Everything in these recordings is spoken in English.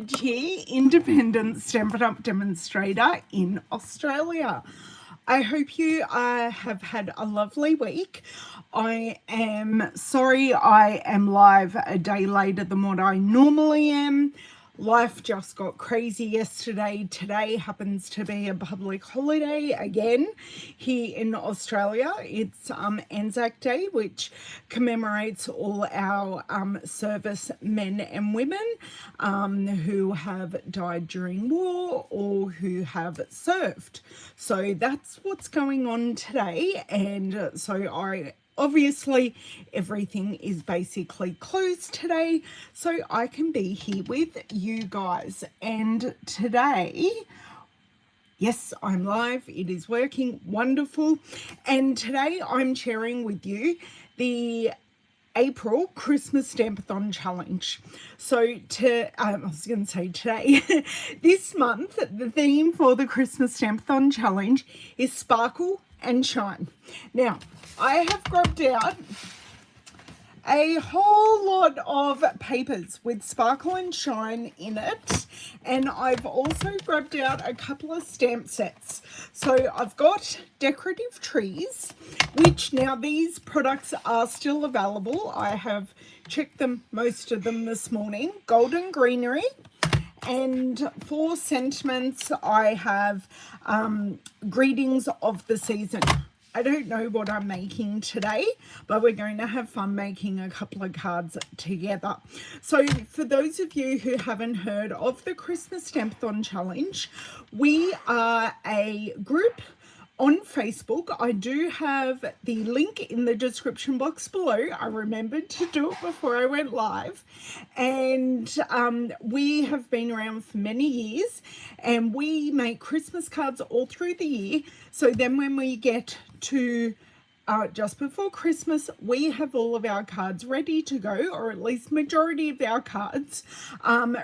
Woodbridge here, independent Stampin' Up! Demonstrator in Australia. I hope you have had a lovely week. I am sorry I am live a day later than what I normally am. Life just got crazy yesterday. Today happens to be a public holiday again here in Australia. It's Anzac Day, which commemorates all our service men and women who have died during war or who have served. So that's what's going on today. And so obviously, everything is basically closed today, so I can be here with you guys. And today, yes, I'm live. It is working wonderful. And today I'm sharing with you the April Christmas Stampathon challenge. So I was going to say today, this month, the theme for the Christmas Stampathon challenge is Sparkle and Shine. Now, I have grabbed out a whole lot of papers with sparkle and shine in it, and I've also grabbed out a couple of stamp sets. So I've got decorative trees, which now these products are still available. I have checked them, most of them this morning. Golden Greenery. And for sentiments, I have greetings of the season. I don't know what I'm making today, but we're going to have fun making a couple of cards together. So for those of you who haven't heard of the Christmas Stampathon Challenge, we are a group on Facebook. I do have the link in the description box below. I remembered to do it before I went live. And we have been around for many years, and we make Christmas cards all through the year. So then when we get to just before Christmas, we have all of our cards ready to go, or at least majority of our cards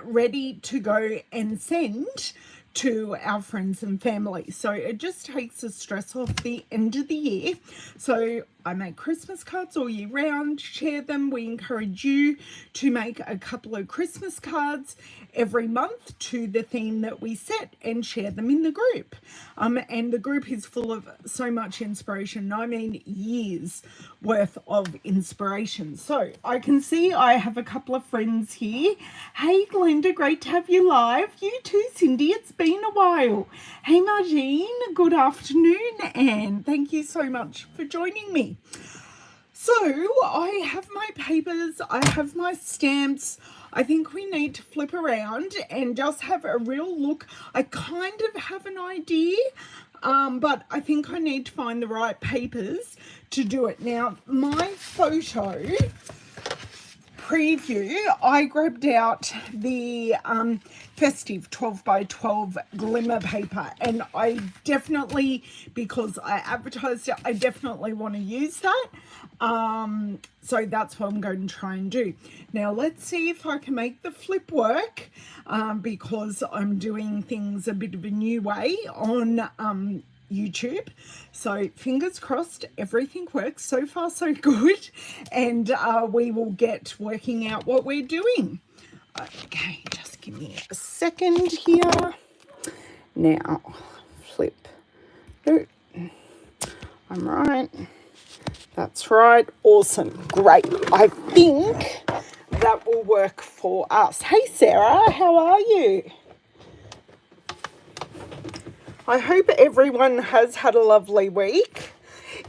ready to go and send to our friends and family. So it just takes the stress off the end of the year. So I make Christmas cards all year round, share them. We encourage you to make a couple of Christmas cards every month to the theme that we set and share them in the group. And the group is full of so much inspiration. I mean, years worth of inspiration. So I can see I have a couple of friends here. Hey Glenda, great to have you live. You too, Cindy, it's been a while. Hey Margine, good afternoon, and thank you so much for joining me. So I have my papers, I have my stamps. I think we need to flip around and just have a real look. I kind of have an idea, but I think I need to find the right papers to do it. Now, my photo preview, I grabbed out the festive 12 by 12 glimmer paper, and I definitely, because I advertised it, I definitely want to use that. So that's what I'm going to try and do. Now let's see if I can make the flip work, because I'm doing things a bit of a new way on YouTube. So fingers crossed everything works. So far so good, and we will get working out what we're doing. Okay, just give me a second here. Now flip. Oh, I'm right. That's right. Awesome. Great. I think that will work for us. Hey Sarah, how are you? I hope everyone has had a lovely week.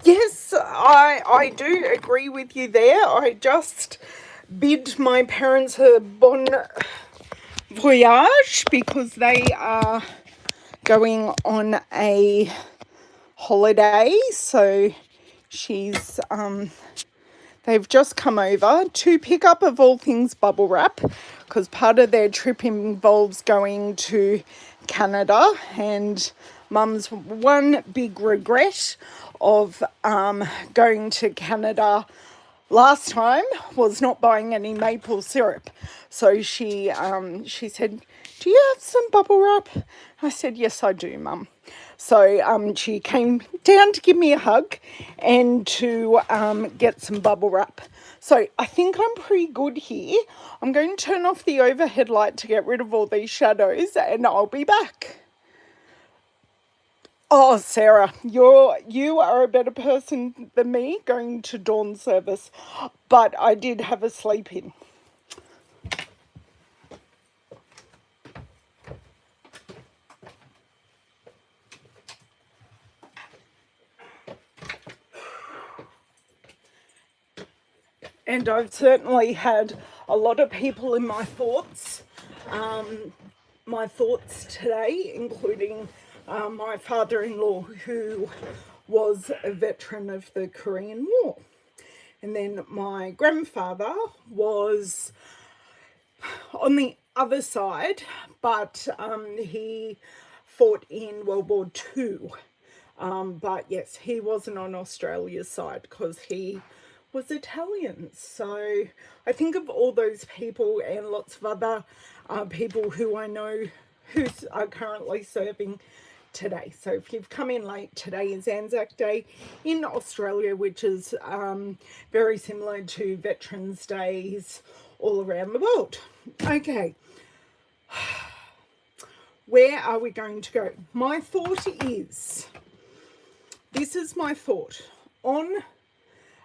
Yes, I do agree with you there. I just bid my parents a bon voyage because they are going on a holiday. So she's they've just come over to pick up, of all things, bubble wrap, because part of their trip involves going to Canada, and Mum's one big regret of going to Canada last time was not buying any maple syrup. So she said, "Do you have some bubble wrap?" I said, "Yes, I do, Mum." So she came down to give me a hug and to get some bubble wrap. So I think I'm pretty good here. I'm going to turn off the overhead light to get rid of all these shadows, and I'll be back. Oh, Sarah, you are a better person than me going to dawn service, but I did have a sleep in. And I've certainly had a lot of people in my thoughts today, including my father-in-law, who was a veteran of the Korean War. And then my grandfather was on the other side, but he fought in World War II. But yes, he wasn't on Australia's side because he was Italian. So I think of all those people and lots of other people who I know who are currently serving today. So if you've come in late, today is Anzac Day in Australia, which is very similar to Veterans Days all around the world. Okay, where are we going to go? My thought is, this is my thought on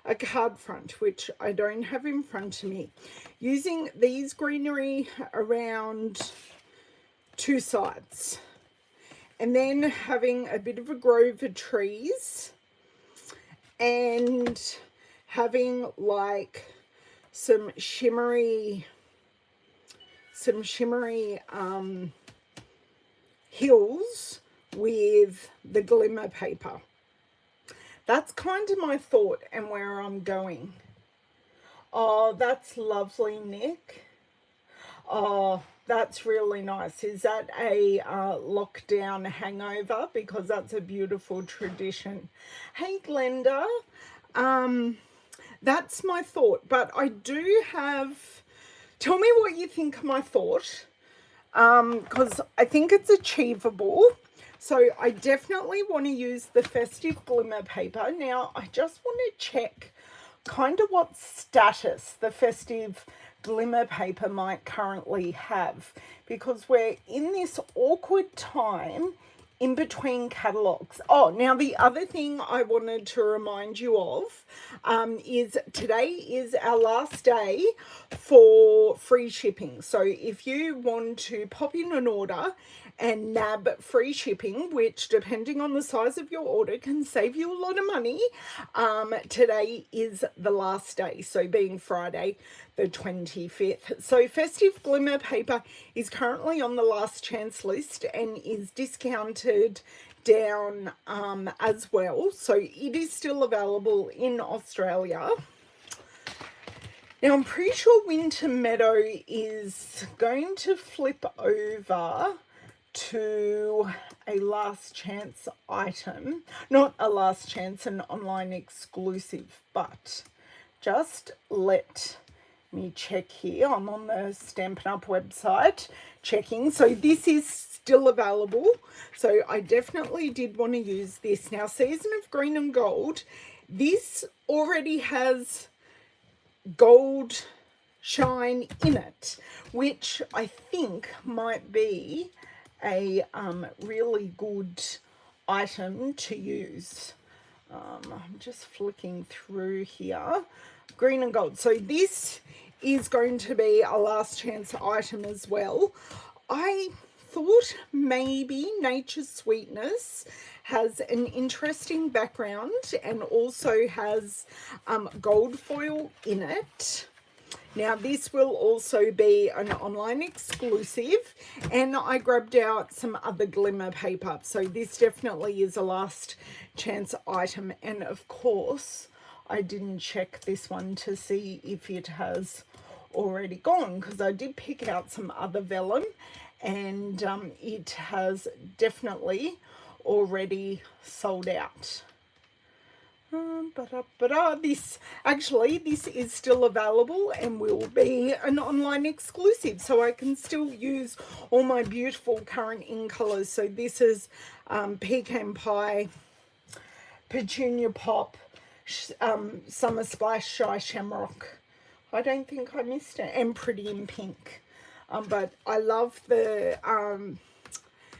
a card front, which I don't have in front of me, using these greenery around two sides, and then having a bit of a grove of trees and having like some shimmery hills with the glimmer paper. That's kind of my thought and where I'm going. Oh, that's lovely, Nick. Oh, that's really nice. Is that a lockdown hangover? Because that's a beautiful tradition. Hey, Glenda. That's my thought. But I do have... Tell me what you think of my thought. Because I think it's achievable. So I definitely want to use the festive glimmer paper. Now, I just want to check kind of what status the festive glimmer paper might currently have, because we're in this awkward time in between catalogues. Oh, now the other thing I wanted to remind you of is today is our last day for free shipping. So if you want to pop in an order and nab free shipping, which depending on the size of your order can save you a lot of money, today is the last day, so being Friday the 25th. So festive glimmer paper is currently on the last chance list and is discounted down as well, so it is still available in Australia. Now, I'm pretty sure Winter Meadow is going to flip over to a last chance item. Not a last chance, an online exclusive, but just let me check here. I'm on the Stampin' Up website checking. So this is still available. So I definitely did want to use this. Now, Season of Green and Gold, this already has gold shine in it, which I think might be a really good item to use. I'm just flicking through here. Green and gold. So this is going to be a last chance item as well. I thought maybe Nature's Sweetness has an interesting background and also has gold foil in it. Now, this will also be an online exclusive, and I grabbed out some other glimmer paper. So this definitely is a last chance item. And of course, I didn't check this one to see if it has already gone, because I did pick out some other vellum, and it has definitely already sold out. This actually, this is still available and will be an online exclusive, so I can still use all my beautiful current in colors. So this is Pecan Pie, Petunia Pop, Summer Splash, Shy Shamrock. I don't think I missed it, and Pretty in Pink. But I love the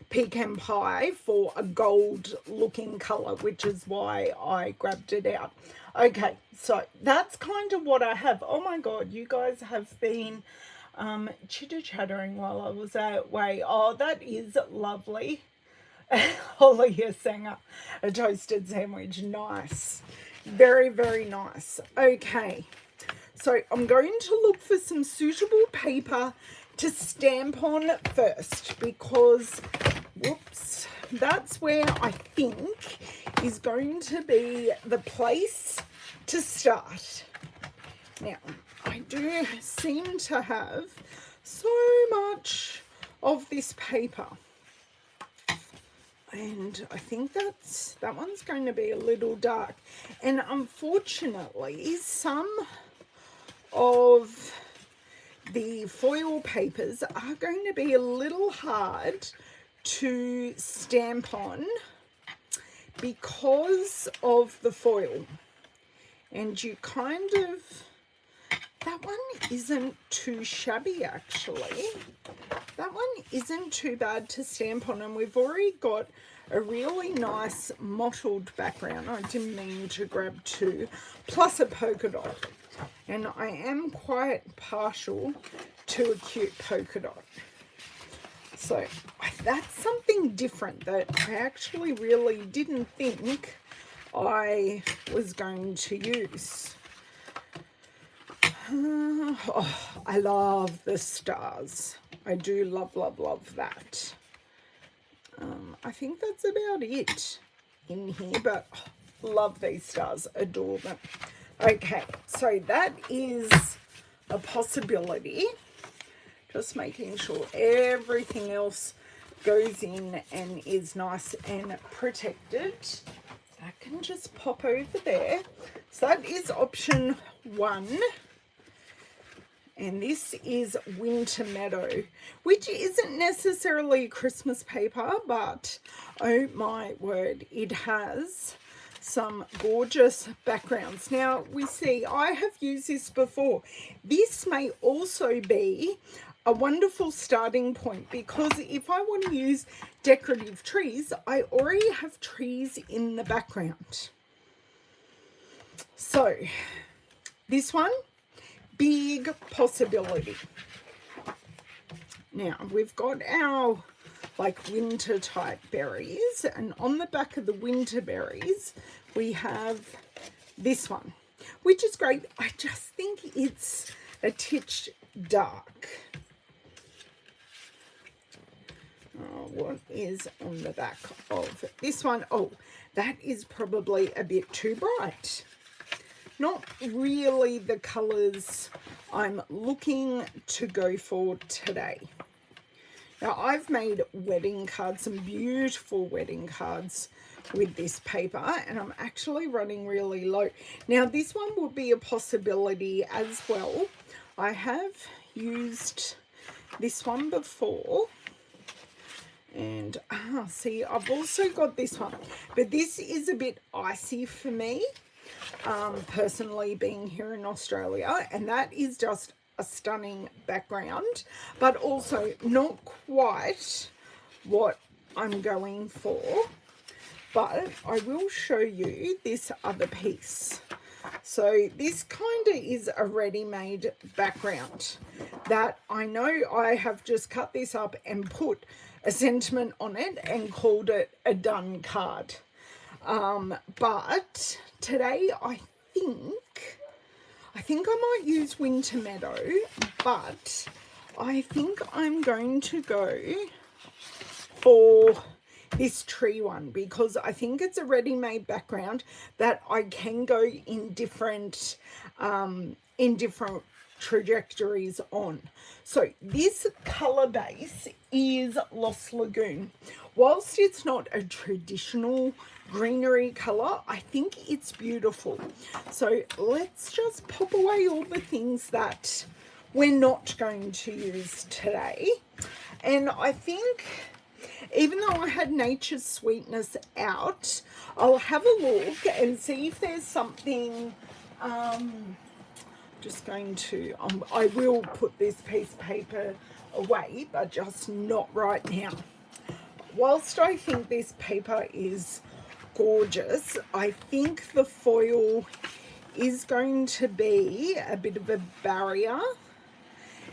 Pecan Pie for a gold looking color, which is why I grabbed it out. Okay, so that's kind of what I have. Oh my god, you guys have been chitter chattering while I was away. Oh, that is lovely. Holly Sanger, a toasted sandwich. Nice, very, very nice. Okay, so I'm going to look for some suitable paper to stamp on first, because whoops, that's where I think is going to be the place to start. Now, I do seem to have so much of this paper, and I think that one's going to be a little dark, and unfortunately some of the foil papers are going to be a little hard to stamp on because of the foil. And you kind of, that one isn't too shabby actually. That one isn't too bad to stamp on, and we've already got a really nice mottled background. I didn't mean to grab two, plus a polka dot. And I am quite partial to a cute polka dot. So that's something different that I actually really didn't think I was going to use. Oh, I love the stars. I do love, love, love that. I think that's about it in here, but love these stars, adore them. Okay, so that is a possibility. Just making sure everything else goes in and is nice and protected. That can just pop over there. So that is option 1. And this is Winter Meadow, which isn't necessarily Christmas paper, but oh my word, it has some gorgeous backgrounds. Now we see, I have used this before. This may also be a wonderful starting point, because if I want to use decorative trees, I already have trees in the background. So this one, big possibility. Now we've got our like winter type berries, and on the back of the winter berries we have this one, which is great. I just think it's a titch dark. What is on the back of this one? Oh, that is probably a bit too bright. Not really the colors I'm looking to go for today. Now I've made wedding cards, some beautiful wedding cards with this paper, and I'm actually running really low. Now this one will be a possibility as well. I have used this one before, and see, I've also got this one, but this is a bit icy for me, personally, being here in Australia, and that is just a stunning background, but also not quite what I'm going for. But I will show you this other piece. So this kind of is a ready-made background that I know I have just cut this up and put a sentiment on it and called it a done card. But today I think I might use Winter Meadow, but I think I'm going to go for this tree one, because I think it's a ready-made background that I can go in different trajectories on. So this colour base is Lost Lagoon. Whilst it's not a traditional greenery colour, I think it's beautiful. So let's just pop away all the things that we're not going to use today. And I think, even though I had Nature's Sweetness out, I'll have a look and see if there's something. Just going to, I will put this piece of paper away, but just not right now. Whilst I think this paper is gorgeous, I think the foil is going to be a bit of a barrier.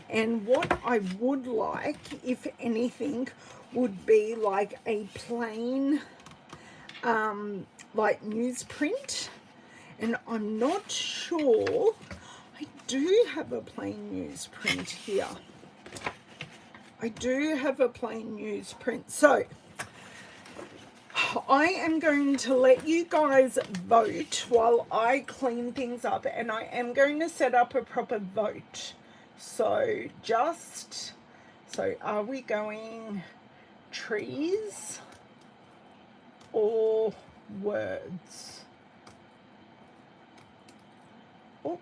And what I would like, if anything, would be like a plain like newsprint. And I'm not sure, I do have a plain newsprint here. I do have a plain newsprint. So I am going to let you guys vote while I clean things up, and I am going to set up a proper vote. So are we going trees or words? Oh.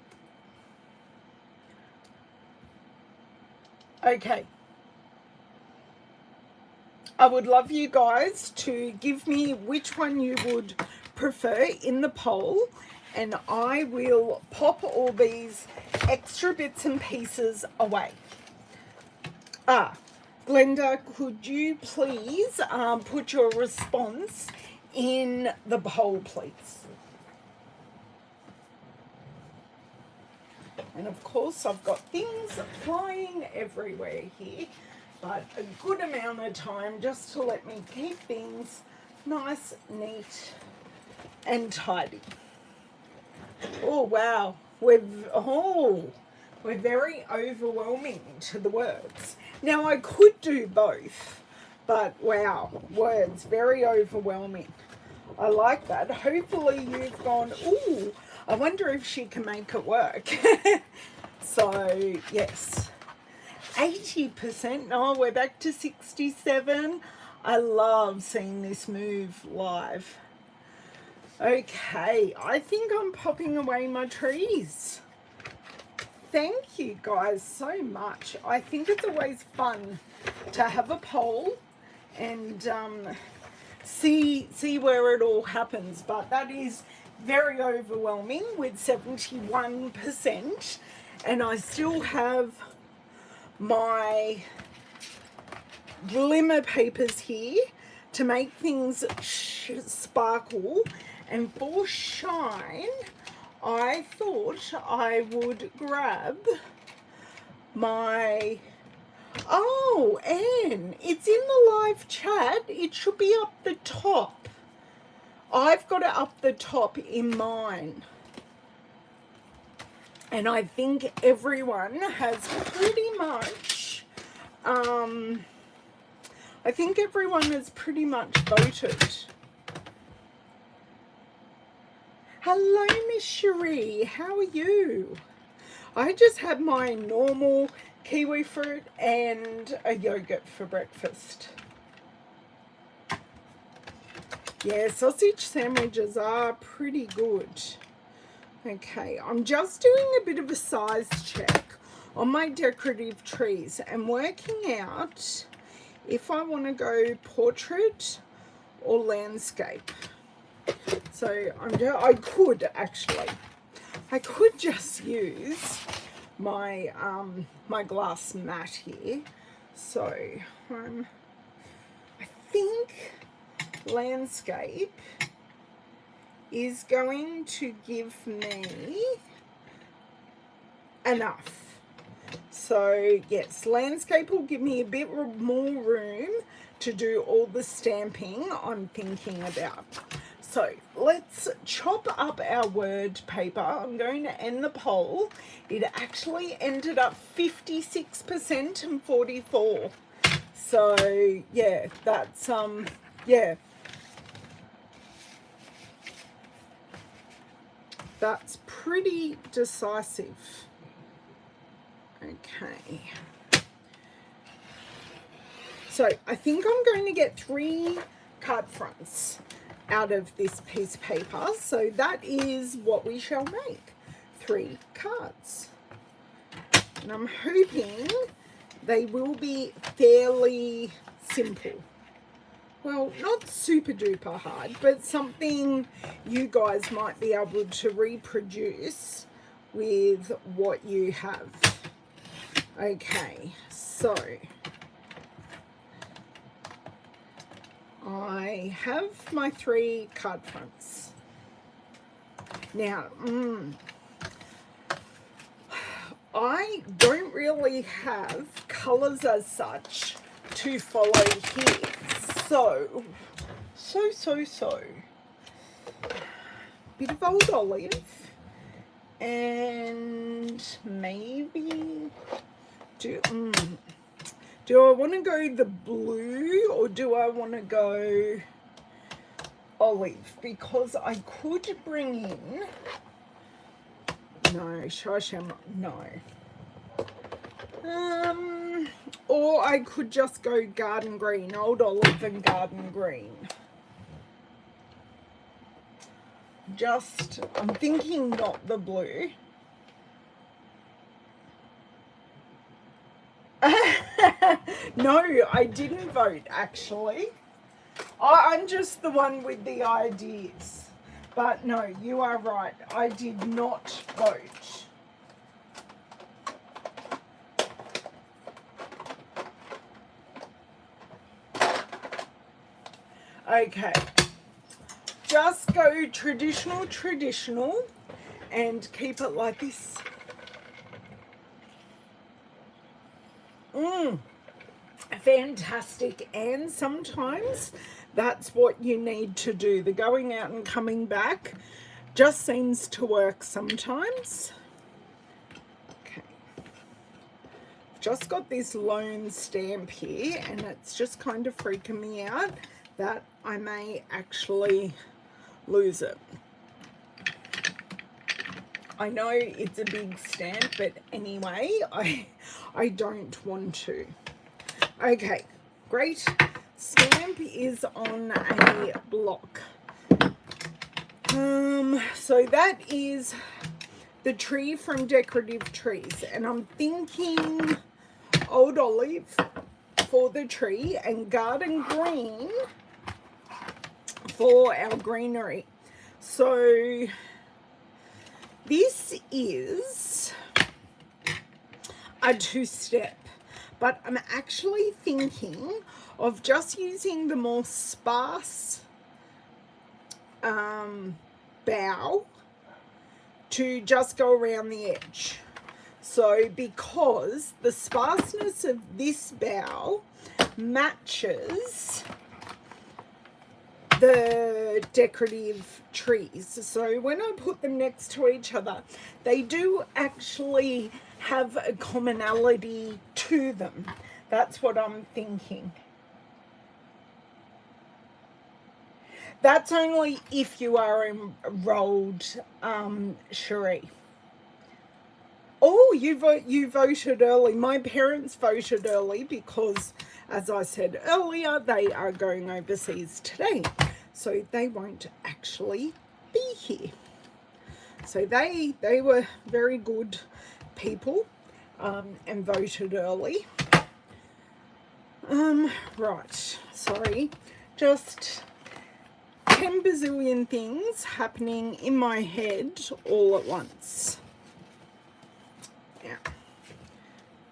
Okay. I would love you guys to give me which one you would prefer in the poll, and I will pop all these extra bits and pieces away. Glenda, could you please put your response in the poll, please? And of course, I've got things flying everywhere here, but a good amount of time just to let me keep things nice, neat, and tidy. Oh, wow. We're very overwhelming to the words. Now, I could do both, but wow, words, very overwhelming. I like that. Hopefully you've gone, ooh, I wonder if she can make it work. So, yes. 80%. Oh, we're back to 67. I love seeing this move live. Okay, I think I'm popping away my trees. Thank you guys so much. I think it's always fun to have a poll and see where it all happens, but that is very overwhelming with 71%, and I still have my glimmer papers here to make things sparkle, and for shine I thought I would grab my, oh, Anne, it's in the live chat. It should be up the top. I've got it up the top in mine. And I think everyone has pretty much, I think everyone has pretty much voted. Hello, Miss Cherie. How are you? I just had my normal kiwi fruit and a yogurt for breakfast. Yeah, sausage sandwiches are pretty good. Okay, I'm just doing a bit of a size check on my decorative trees and working out if I want to go portrait or landscape. So I could just use my my glass mat here. So I think landscape is going to give me enough. So yes, landscape will give me a bit more room to do all the stamping I'm thinking about. So let's chop up our word paper. I'm going to end the poll. It actually ended up 56% and 44%. So yeah, that's yeah. That's pretty decisive. Okay. So I think I'm going to get 3 card fronts out of this piece of paper. So that is what we shall make. 3 cards. And I'm hoping they will be fairly simple. Well, not super duper hard, but something you guys might be able to reproduce with what you have. Okay, so I have my 3 card fronts. Now, I don't really have colours as such to follow here. So. Bit of old olive. And maybe, do I want to go the blue or do I want to go olive? Because I could bring in, no, no. Or I could just go garden green, old olive and garden green. I'm thinking not the blue. No, I didn't vote actually. I'm just the one with the ideas. But no, you are right. I did not vote. Okay. Just go traditional and keep it like this. Fantastic. And sometimes that's what you need to do. The going out and coming back just seems to work sometimes. Okay. Just got this lone stamp here and it's just kind of freaking me out that I may actually lose it. I know it's a big stamp, but anyway, I don't want to. Okay, great. Stamp is on a block. So that is the tree from Decorative Trees, and I'm thinking old olive for the tree and garden green for our greenery. So this is a 2-step, but I'm actually thinking of just using the more sparse bow to just go around the edge. So because the sparseness of this bow matches the decorative trees, so when I put them next to each other, they do actually have a commonality to them. That's what I'm thinking. That's only if you are enrolled, Cherie. Oh, you voted early. My parents voted early because, as I said earlier, they are going overseas today. So they won't actually be here. So they were very good people and voted early. Right, sorry. Just 10 bazillion things happening in my head all at once. Yeah.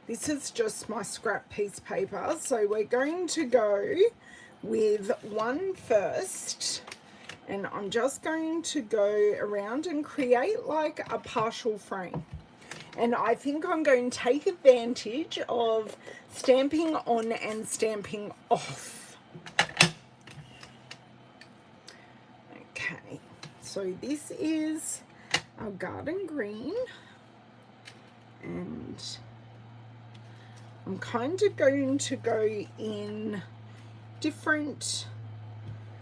This is just my scrap piece of paper. So we're going to go with one first. And I'm just going to go around and create like a partial frame. And I think I'm going to take advantage of stamping on and stamping off. Okay, so this is our garden green. And I'm kind of going to go in different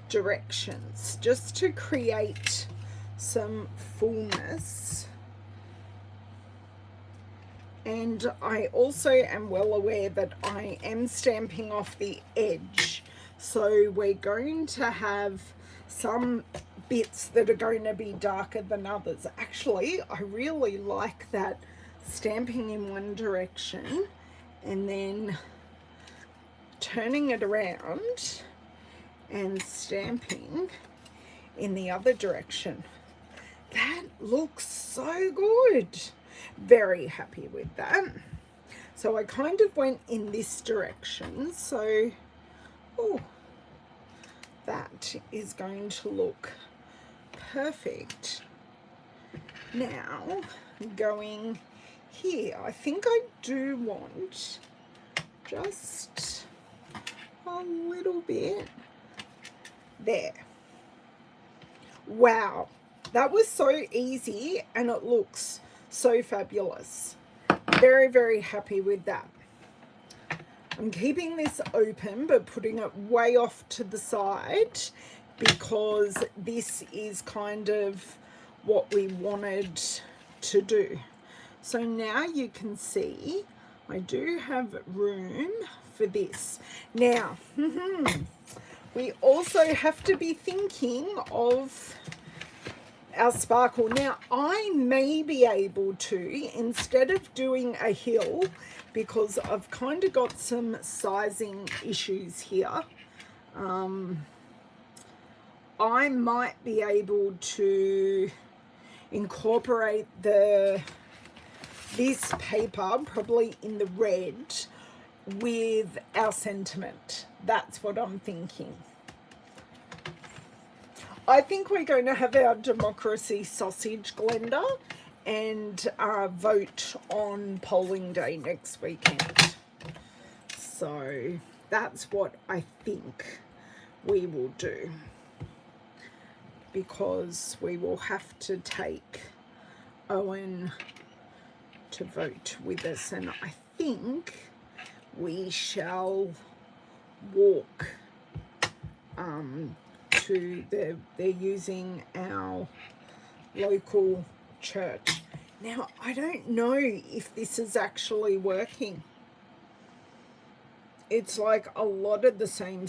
directions just to create some fullness. And I also am well aware that I am stamping off the edge. So we're going to have some bits that are going to be darker than others. Actually, I really like that stamping in one direction and then turning it around and stamping in the other direction. That looks so good. Very happy with that. So I kind of went in this direction. So, oh, that is going to look perfect. Now, going here, I think I do want just a little bit there. Wow, that was so easy and it looks so fabulous. Very, very happy with that. I'm keeping this open but putting it way off to the side because this is kind of what we wanted to do. So now you can see I do have room for this. Now, we also have to be thinking of our sparkle. Now, I may be able to, instead of doing a hill, because I've kind of got some sizing issues here, I might be able to incorporate this paper, probably in the red, with our sentiment. That's what I'm thinking. I think we're going to have our democracy sausage blender and vote on polling day next weekend. So that's what I think we will do, because we will have to take Owen to vote with us, and I think we shall walk to they're using our local church. Now, I don't know if this is actually working. It's like a lot of the same.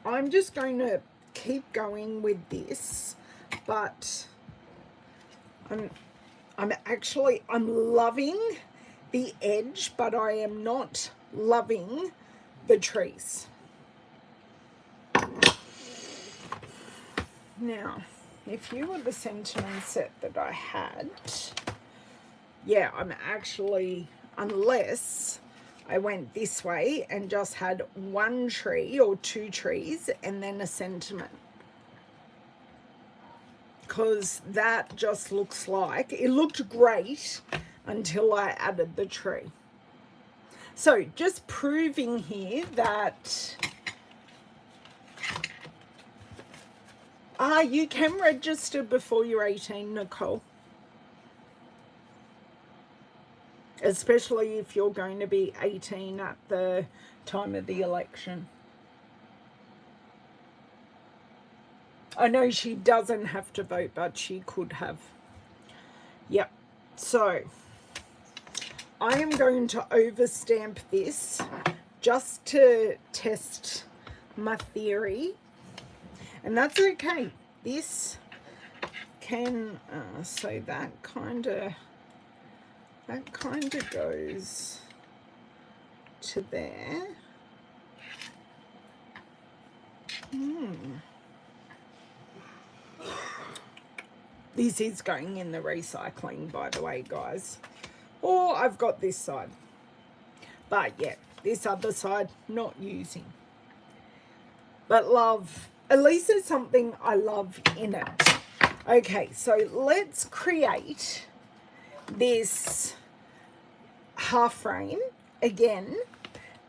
I'm just going to keep going with this, but I'm loving the edge, but I am not loving the trees. Now, if you were the sentiment set that I had, yeah, I'm actually, unless I went this way and just had one tree or two trees and then a sentiment, because that just looks like, it looked great until I added the tree. So just proving here that you can register before you're 18, Nicole. Especially if you're going to be 18 at the time of the election. I know she doesn't have to vote, but she could have. Yep. So I am going to overstamp this just to test my theory. And that's okay. This can, so that kind of goes to there. This is going in the recycling, by the way, guys. Or I've got this side. But yeah, this other side, not using. But love, at least there's something I love in it. Okay, so let's create this half frame again,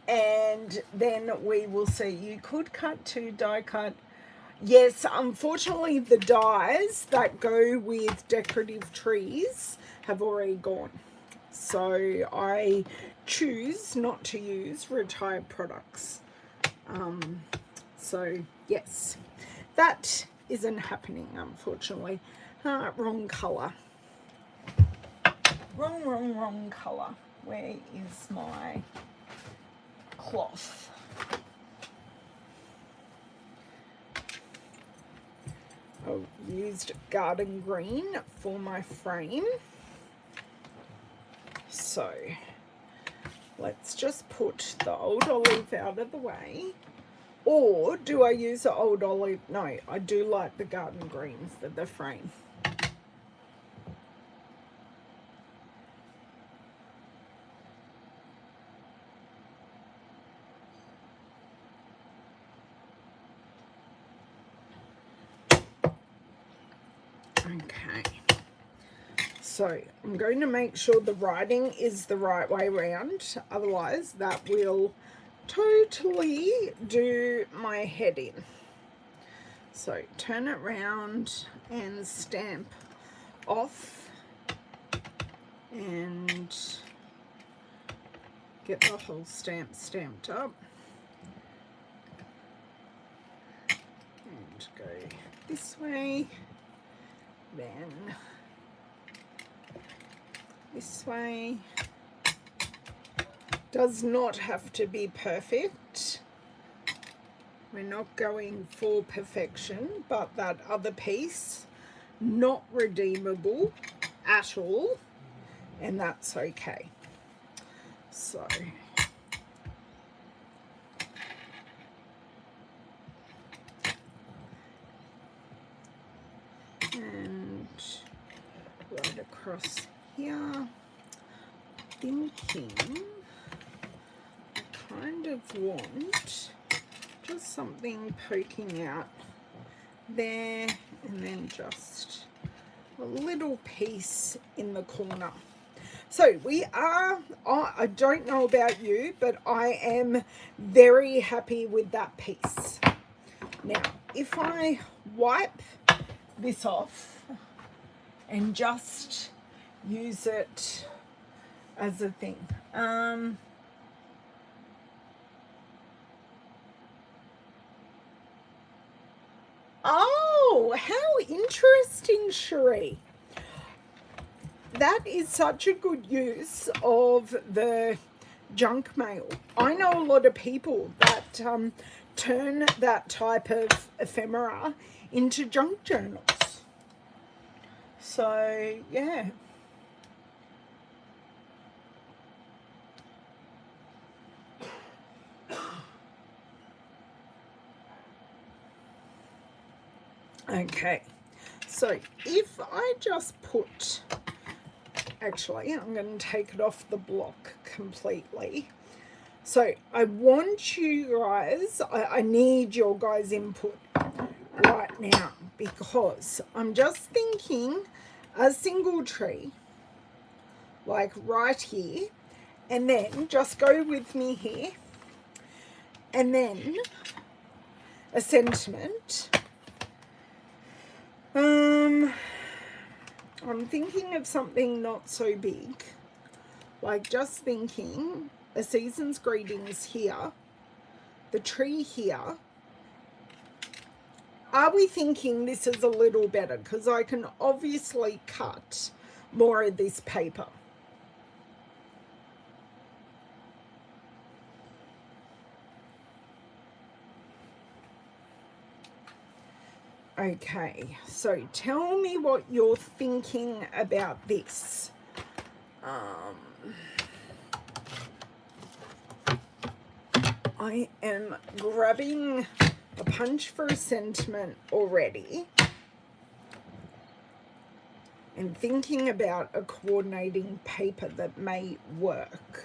and then we will see. You could cut to die cut. Yes, unfortunately the dies that go with decorative trees have already gone, so I choose not to use retired products. So yes, that isn't happening, unfortunately. Wrong color. Wrong colour. Where is my cloth? I used garden green for my frame. So let's just put the old olive out of the way. Or do I use the old olive? No, I do like the garden green for the frame. Okay, so I'm going to make sure the writing is the right way around, otherwise that will totally do my head in. So turn it round and stamp off and get the whole stamp stamped up and go this way, then this way. Does not have to be perfect. We're not going for perfection, but that other piece, not redeemable at all, and that's okay. So and right across here, thinking I kind of want just something poking out there, and then just a little piece in the corner. So we are, I don't know about you, but I am very happy with that piece. Now, if I wipe this off and just use it as a thing. Oh, how interesting, Cherie. That is such a good use of the junk mail. I know a lot of people that turn that type of ephemera into junk journals. So, yeah. Okay, so if I just put, actually, I'm going to take it off the block completely. So I want you guys, I need your guys' input right now, because I'm just thinking a single tree, like right here, and then just go with me here, and then a sentiment. I'm thinking of something not so big, like just thinking a season's greetings here, the tree here. Are we thinking this is a little better? Because I can obviously cut more of this paper. Okay, so tell me what you're thinking about this. I am grabbing a punch for a sentiment already and thinking about a coordinating paper that may work.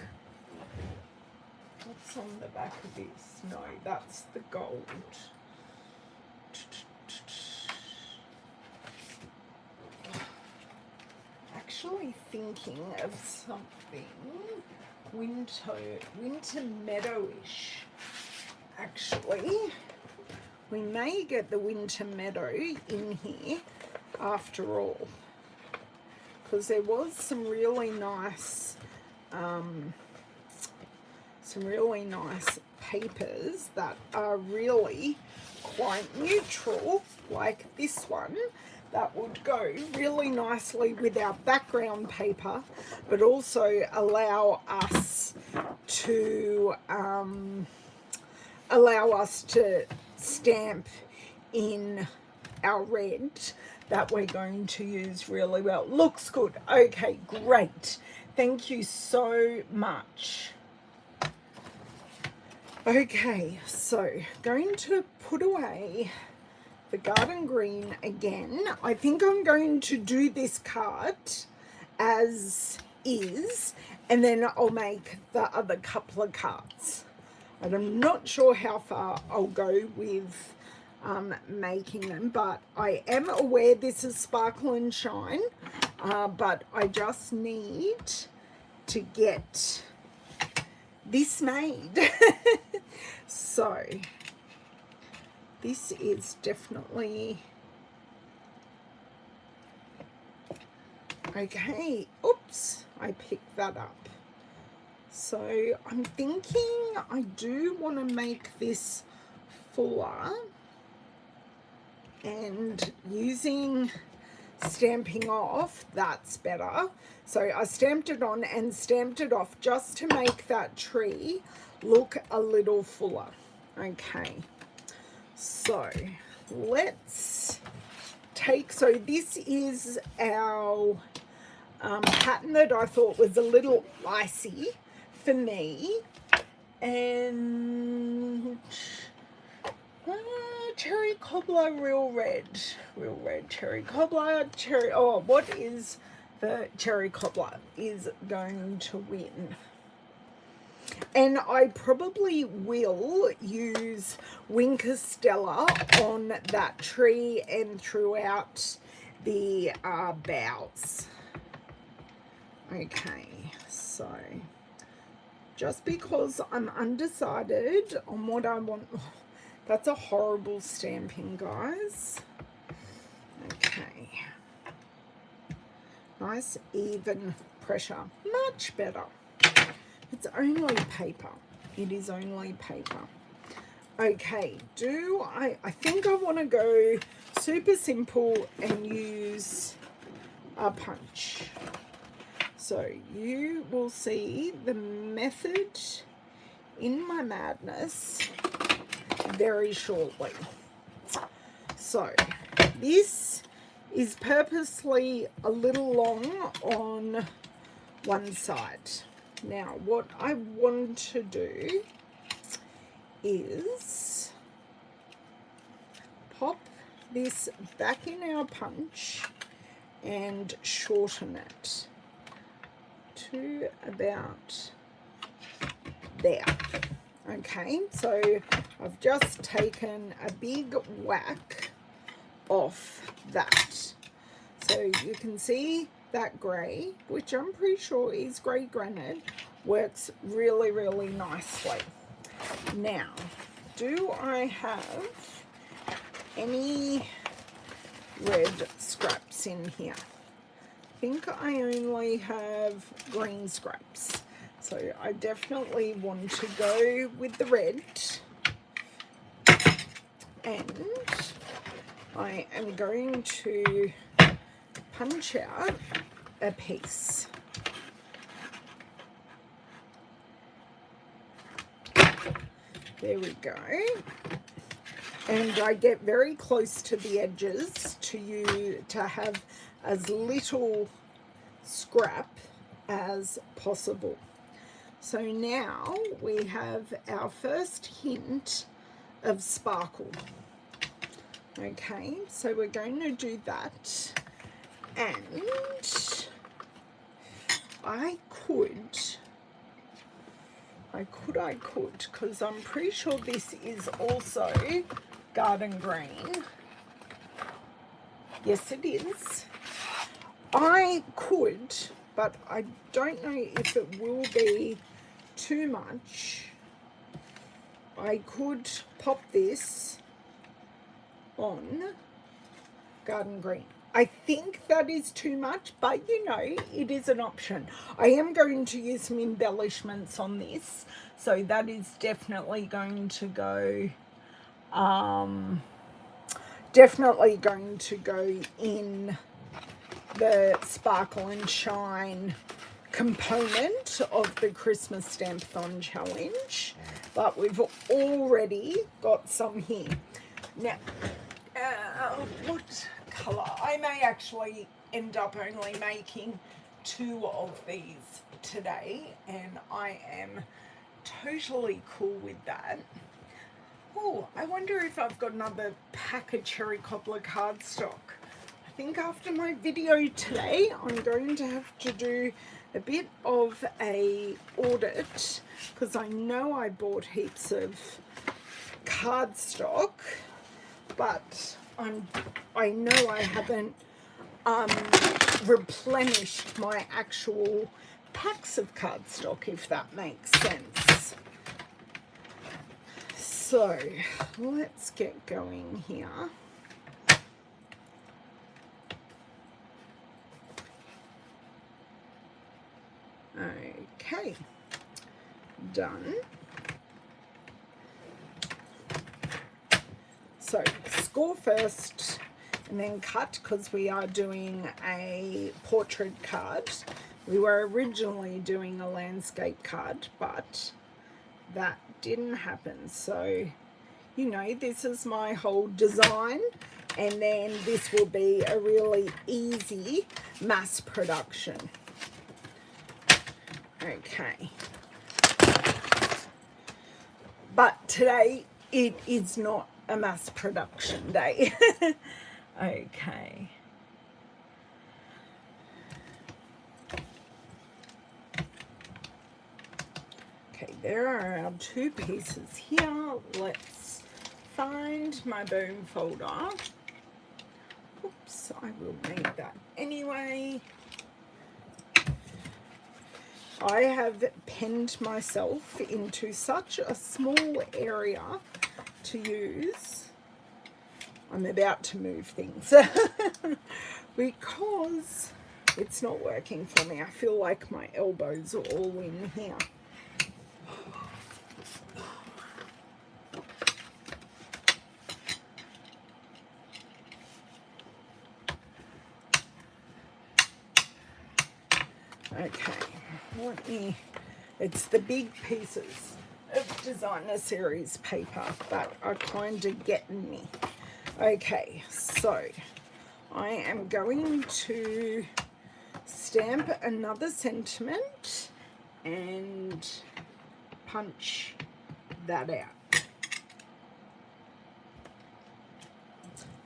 What's on the back of this? No, that's the gold. Actually thinking of something winter meadowish. Actually, we may get the winter meadow in here after all, because there was some really nice papers that are really quite neutral, like this one, that would go really nicely with our background paper, but also allow us to stamp in our red that we're going to use really well. Looks good. Okay, great. Thank you so much. Okay, so going to put away the garden green again. I think I'm going to do this card as is, and then I'll make the other couple of cards. And I'm not sure how far I'll go with making them, but I am aware this is Sparkle and Shine, but I just need to get this made. So this is definitely okay. Oops, I picked that up. So I'm thinking I do want to make this fuller, and using Stamping Off, that's better. So I stamped it on and stamped it off just to make that tree look a little fuller. Okay, so let's take, so this is our pattern that I thought was a little icy for me, and cherry cobbler, real red cherry cobbler, what is the cherry cobbler is going to win. And I probably will use Winker Stella on that tree and throughout the boughs. Okay, so just because I'm undecided on what I want. Oh, that's a horrible stamping, guys. Okay. Nice even pressure. Much better. It's only paper. It is only paper. Okay, I think I want to go super simple and use a punch. So you will see the method in my madness very shortly. So this is purposely a little long on one side. Now what I want to do is pop this back in our punch and shorten it to about there. Okay, so I've just taken a big whack off that. So you can see that grey, which I'm pretty sure is grey granite, works really, really nicely. Now, do I have any red scraps in here? I think I only have green scraps. So I definitely want to go with the red, and I am going to punch out a piece. There we go. And I get very close to the edges to have as little scrap as possible. So now we have our first hint of sparkle. Okay, so we're going to do that, and I could, because I'm pretty sure this is also garden green. Yes, it is. I could, but I don't know if it will be too much. I could pop this on garden green. I think that is too much, but you know, it is an option. I am going to use some embellishments on this, so that is definitely going to go definitely going to go in the Sparkle and Shine component of the Christmas Stampathon challenge, but we've already got some here. Now, what colour? I may actually end up only making 2 of these today, and I am totally cool with that. Oh, I wonder if I've got another pack of cherry cobbler cardstock. I think after my video today, I'm going to have to do a bit of a audit, because I know I bought heaps of cardstock, but I know I haven't replenished my actual packs of cardstock, if that makes sense. So let's get going here. Okay, done. So score first and then cut, because we are doing a portrait card. We were originally doing a landscape card, but that didn't happen. So, you know, this is my whole design, and then this will be a really easy mass production. Okay. But today it is not a mass production day. Okay. Okay, there are our 2 pieces here. Let's find my boom folder. Oops, I will need that anyway. I have penned myself into such a small area to use. I'm about to move things because it's not working for me. I feel like my elbows are all in here. Okay, it's the big pieces of designer series paper that are kind of getting me. Okay, so I am going to stamp another sentiment and punch that out.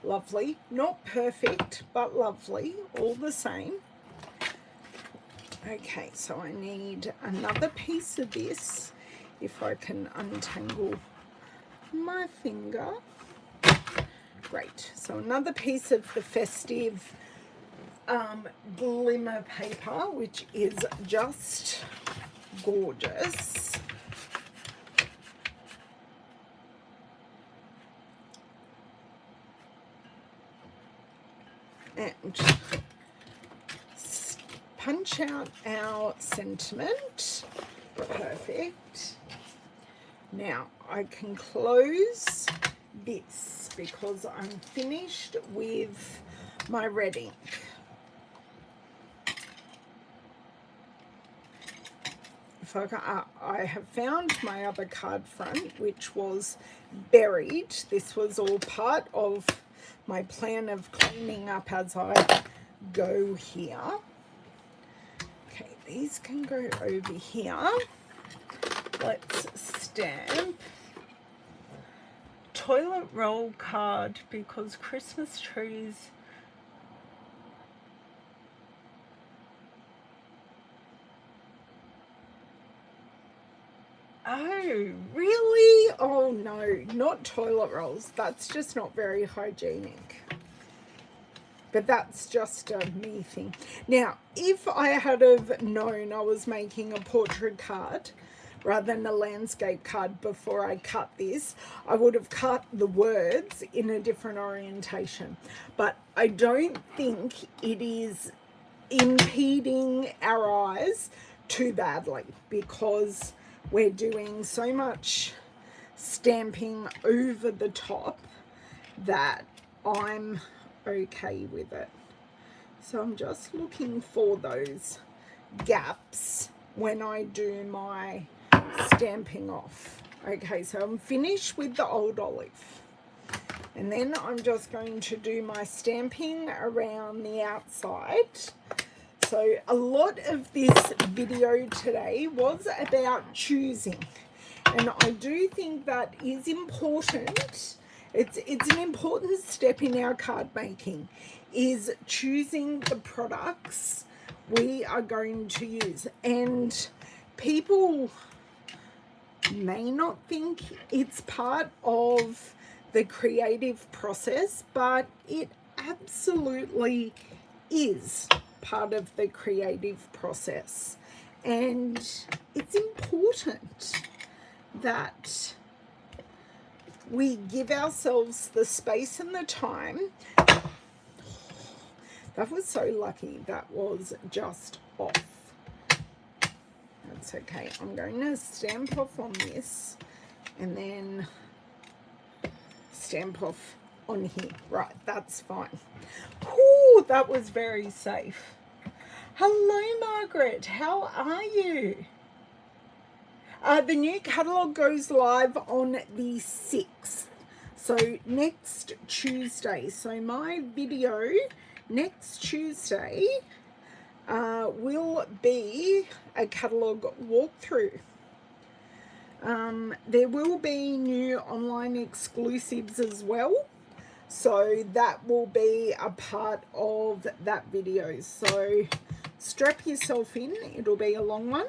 Lovely, not perfect, but lovely all the same. Okay, so I need another piece of this, if I can untangle my finger. Great, so another piece of the festive glimmer paper, which is just gorgeous. And punch out our sentiment. Perfect. Now I can close this because I'm finished with my red ink. If I have found my other card front, which was buried. This was all part of my plan of cleaning up as I go here. Okay, these can go over here. Let's stamp toilet roll card because Christmas trees. Oh, really? Oh no, not toilet rolls. That's just not very hygienic. But that's just a me thing. Now, if I had have known I was making a portrait card rather than a landscape card before I cut this, I would have cut the words in a different orientation. But I don't think it is impeding our eyes too badly because we're doing so much stamping over the top that I'm okay with it. So I'm just looking for those gaps when I do my stamping off. Okay, so I'm finished with the old olive. And then I'm just going to do my stamping around the outside. So a lot of this video today was about choosing. And I do think that is important. It's an important step in our card making, is choosing the products we are going to use. And people may not think it's part of the creative process, but it absolutely is part of the creative process. And it's important that we give ourselves the space and the time. That was so lucky. That was just off. That's okay. I'm going to stamp off on this and then stamp off on here. Right, that's fine. Ooh, that was very safe. Hello, Margaret. How are you? The new catalogue goes live on the 6th. So next Tuesday. So my video next Tuesday will be a catalogue walkthrough. There will be new online exclusives as well. So that will be a part of that video. So strap yourself in. It'll be a long one.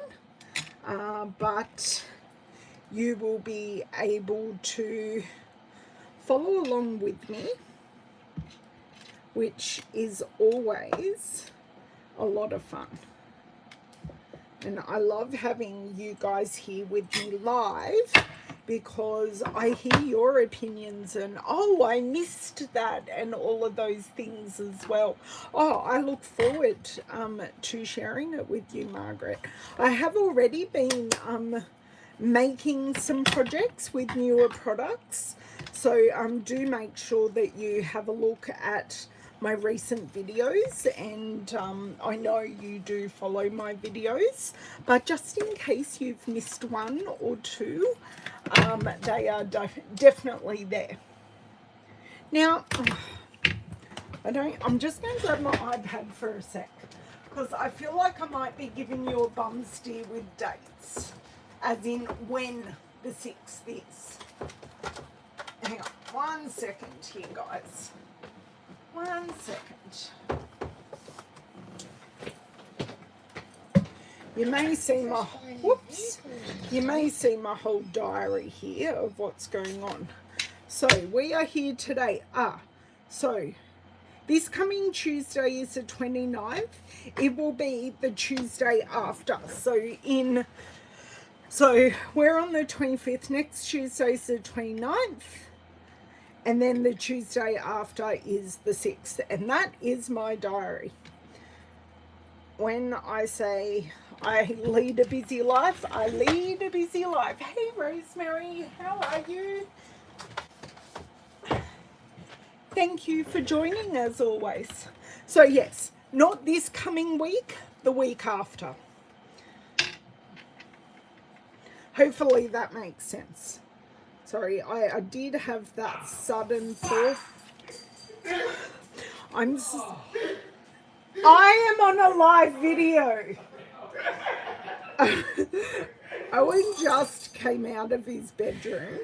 But you will be able to follow along with me, which is always a lot of fun. And I love having you guys here with me live, because I hear your opinions and, oh, I missed that, and all of those things as well. Oh, I look forward to sharing it with you, Margaret. I have already been making some projects with newer products, so do make sure that you have a look at my recent videos, and I know you do follow my videos, but just in case you've missed one or two, they are definitely there. Now, I'm just going to grab my iPad for a sec, because I feel like I might be giving you a bum steer with dates, as in when the 6th is. Hang on 1 second here, guys. 1 second. You may see my, whoops, you may see my whole diary here of what's going on. So we are here today. So this coming Tuesday is the 29th. It will be the Tuesday after. So we're on the 25th. Next Tuesday is the 29th. And then the Tuesday after is the 6th. And that is my diary. When I say I lead a busy life, I lead a busy life. Hey, Rosemary, how are you? Thank you for joining as always. So yes, not this coming week, the week after. Hopefully that makes sense. Sorry, I did have that sudden thought. I am on a live video. Owen just came out of his bedroom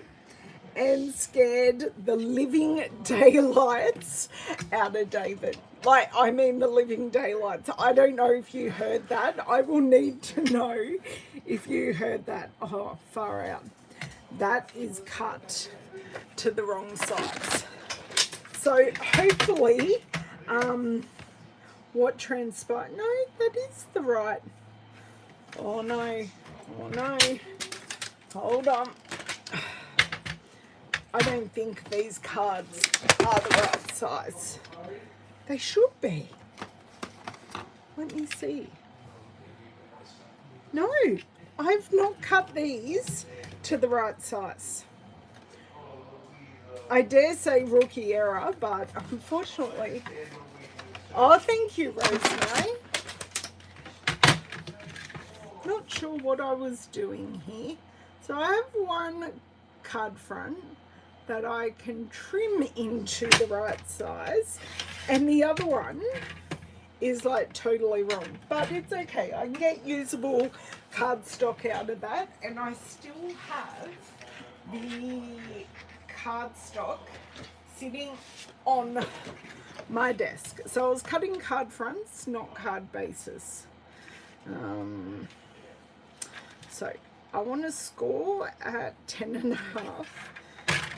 and scared the living daylights out of David. Like, I mean the living daylights. I don't know if you heard that. I will need to know if you heard that. Oh, far out. That is cut to the wrong size. So hopefully, what transpired? No, that is the right. Oh no, oh no. Hold on. I don't think these cards are the right size. They should be. Let me see. No, I've not cut these to the right size. I dare say rookie error, but unfortunately. Oh, thank you, Rosemary. Not sure what I was doing here. So I have one card front that I can trim into the right size, and the other one is like totally wrong, but it's okay. I can get usable cardstock out of that, and I still have the cardstock sitting on my desk. So I was cutting card fronts, not card bases. So I want to score at 10.5.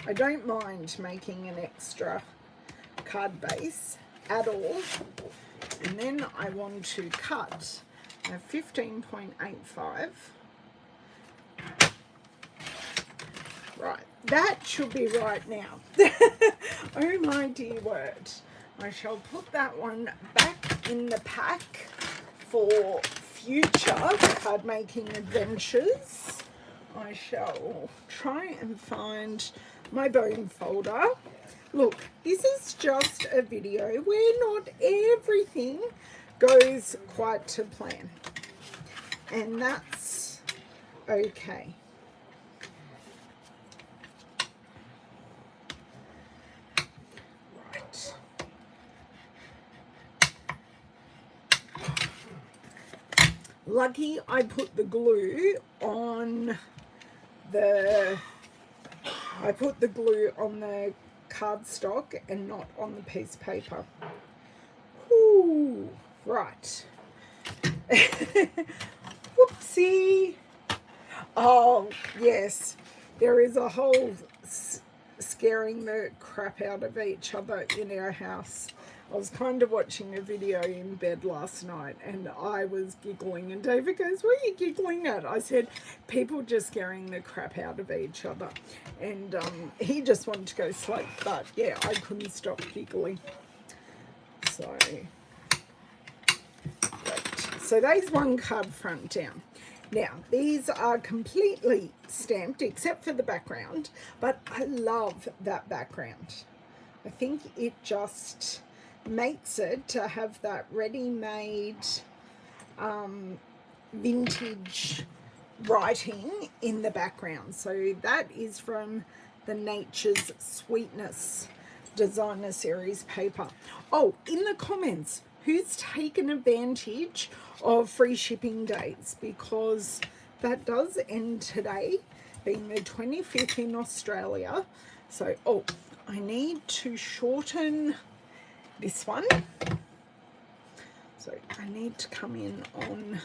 I don't mind making an extra card base at all. And then I want to cut a 15.85. Right, that should be right now. Oh my dear word. I shall put that one back in the pack for future card making adventures. I shall try and find my bone folder. Look, this is just a video where not everything goes quite to plan, and that's okay. Right. Lucky I put the glue on the cardstock and not on the piece of paper. Ooh, right. Whoopsie. Oh, yes. There is a whole scaring the crap out of each other in our house. I was kind of watching a video in bed last night, and I was giggling, and David goes, "What are you giggling at?" I said, "People just scaring the crap out of each other." And he just wanted to go sleep, but yeah, I couldn't stop giggling. So, right. So there's one card front down. Now, these are completely stamped except for the background, but I love that background. I think it just makes it to have that ready-made vintage writing in the background. So that is from the Nature's Sweetness Designer Series paper. Oh, in the comments, who's taken advantage of free shipping dates? Because that does end today, being the 25th in Australia. So, oh, I need to shorten this one. So I need to come in on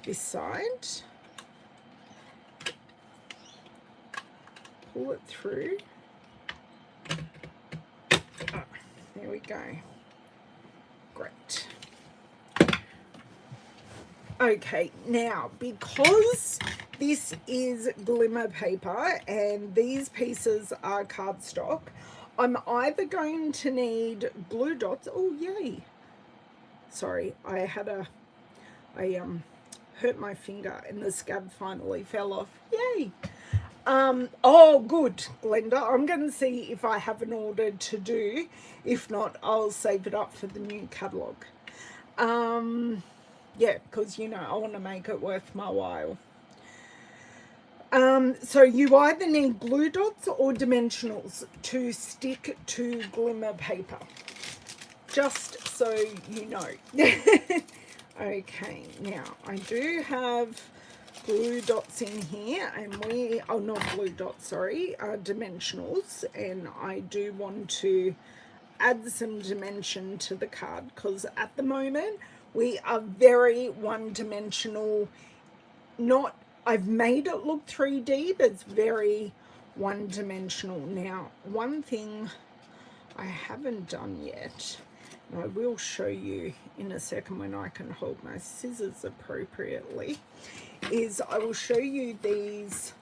this side, pull it through. Oh, there we go. Great. Okay, now because this is glimmer paper and these pieces are cardstock, I'm either going to need glue dots. Oh, yay. Sorry, I hurt my finger and the scab finally fell off. Yay. Oh, good, Glenda. I'm going to see if I have an order to do. If not, I'll save it up for the new catalogue. Yeah, because, you know, I want to make it worth my while. So you either need glue dots or dimensionals to stick to glimmer paper. Just so you know. Okay, now I do have glue dots in here, and not glue dots, sorry, dimensionals, and I do want to add some dimension to the card because at the moment we are very one-dimensional. Not, I've made it look 3D, but it's very one-dimensional. Now, one thing I haven't done yet, and I will show you in a second when I can hold my scissors appropriately, is I will show you these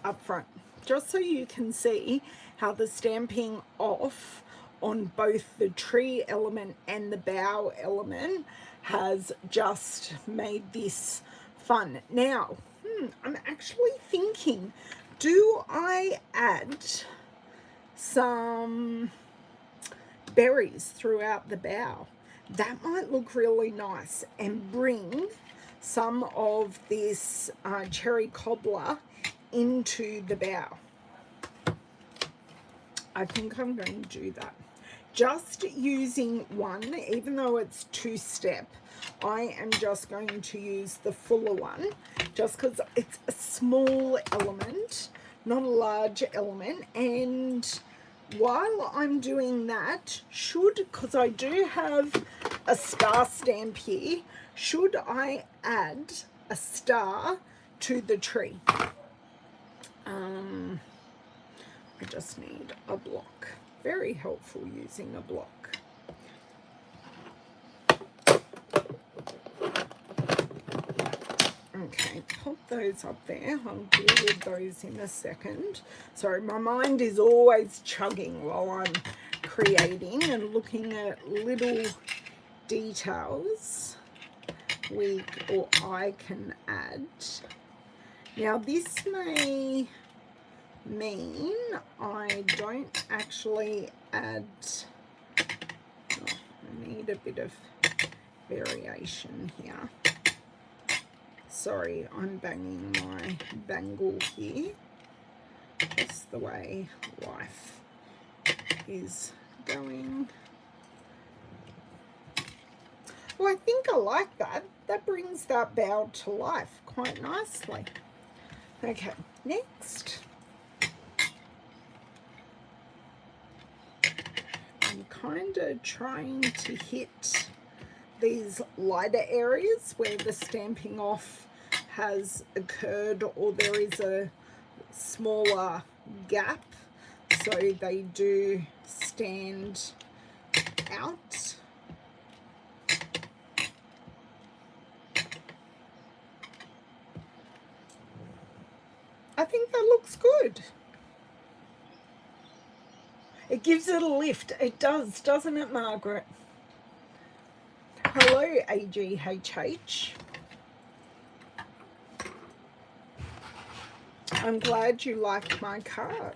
up front, just so you can see how the stamping off on both the tree element and the bough element has just made this fun. Now, I'm actually thinking, do I add some berries throughout the bow. That might look really nice and bring some of this cherry cobbler into the bow. I think I'm going to do that. Just using one, even though it's 2-step, I am just going to use the fuller one, just because it's a small element, not a large element. And while I'm doing that, because I do have a star stamp here, should I add a star to the tree? I just need a block. Very helpful using a block. Okay, pop those up there. I'll deal with those in a second. Sorry, my mind is always chugging while I'm creating and looking at little details I can add. Now this may mean I don't actually add, I need a bit of variation here. Sorry, I'm banging my bangle here. Just the way life is going. Well, I think I like that. That brings that bow to life quite nicely. Okay, next. I'm kind of trying to hit these lighter areas where the stamping off has occurred, or there is a smaller gap, so they do stand out. I think that looks good. It gives it a lift. It does, doesn't it, Margaret? Hello, AGHH. I'm glad you liked my card.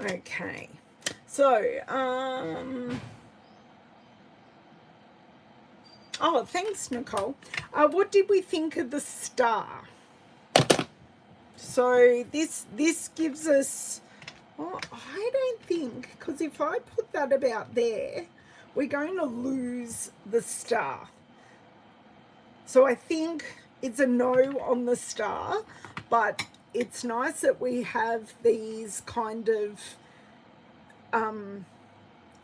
Okay, so, oh, thanks, Nicole. What did we think of the star? So this gives us, well, I don't think, because if I put that about there, we're going to lose the star. So I think it's a no on the star, but it's nice that we have these kind of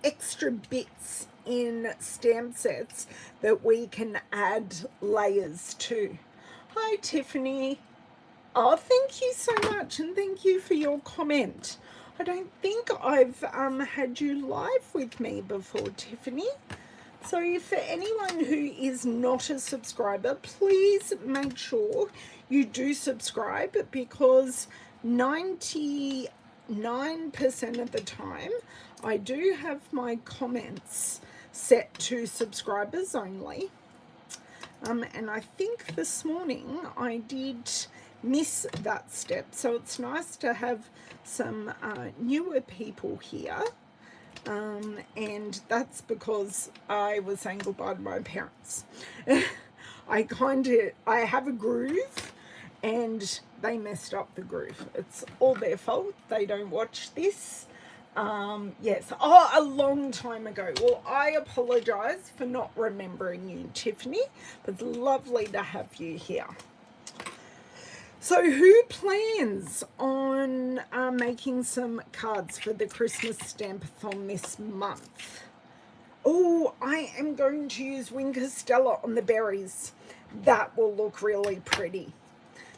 extra bits in stamp sets that we can add layers to. Hi, Tiffany. Oh, thank you so much, and thank you for your comment. I don't think I've had you live with me before, Tiffany. So for anyone who is not a subscriber, please make sure you do subscribe, because 99% of the time I do have my comments set to subscribers only. And I think this morning I did miss that step, so it's nice to have some newer people here. And that's because I was saying goodbye to my parents. I have a groove and they messed up the groove. It's all their fault. They don't watch this. Yes, a long time ago. Well, I apologize for not remembering you, Tiffany, but it's lovely to have you here. So who plans on making some cards for the Christmas Stampathon this month? Oh, I am going to use Wing Costella on the berries. That will look really pretty.